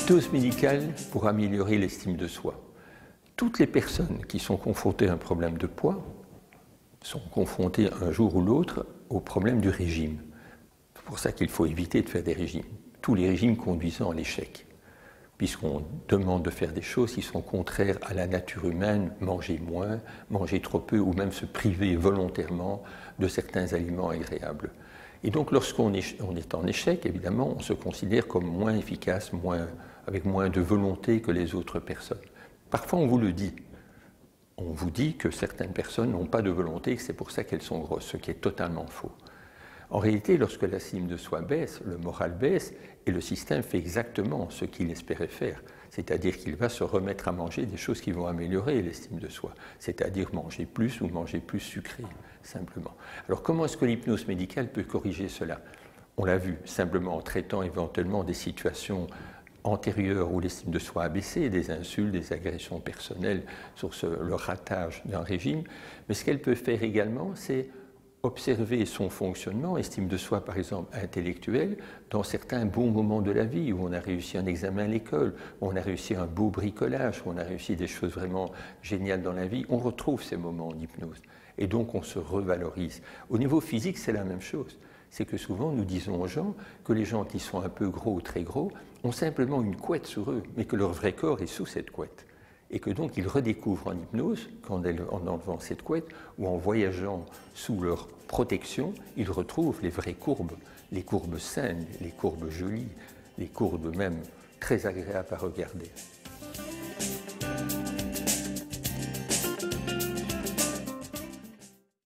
L'hypnose médicale pour améliorer l'estime de soi. Toutes les personnes qui sont confrontées à un problème de poids sont confrontées un jour ou l'autre au problème du régime. C'est pour ça qu'il faut éviter de faire des régimes. Tous les régimes conduisant à l'échec, puisqu'on demande de faire des choses qui sont contraires à la nature humaine, manger moins, manger trop peu, ou même se priver volontairement de certains aliments agréables. Et donc lorsqu'on est en échec, évidemment, on se considère comme moins efficace, avec moins de volonté que les autres personnes. Parfois on vous le dit. On vous dit que certaines personnes n'ont pas de volonté et que c'est pour ça qu'elles sont grosses, ce qui est totalement faux. En réalité, lorsque l'estime de soi baisse, le moral baisse et le système fait exactement ce qu'il espérait faire. C'est-à-dire qu'il va se remettre à manger des choses qui vont améliorer l'estime de soi. C'est-à-dire manger plus ou manger plus sucré, simplement. Alors comment est-ce que l'hypnose médicale peut corriger cela? On l'a vu, simplement en traitant éventuellement des situations antérieures où l'estime de soi a baissé, des insultes, des agressions personnelles sur le ratage d'un régime. Mais ce qu'elle peut faire également, c'est observer son fonctionnement, estime de soi par exemple intellectuelle, dans certains bons moments de la vie, où on a réussi un examen à l'école, où on a réussi un beau bricolage, où on a réussi des choses vraiment géniales dans la vie, on retrouve ces moments d'hypnose. Et donc on se revalorise. Au niveau physique, c'est la même chose. C'est que souvent nous disons aux gens que les gens qui sont un peu gros ou très gros ont simplement une couette sur eux, mais que leur vrai corps est sous cette couette. Et que donc ils redécouvrent en hypnose, en enlevant cette couette, ou en voyageant sous leur protection, ils retrouvent les vraies courbes, les courbes saines, les courbes jolies, les courbes même très agréables à regarder.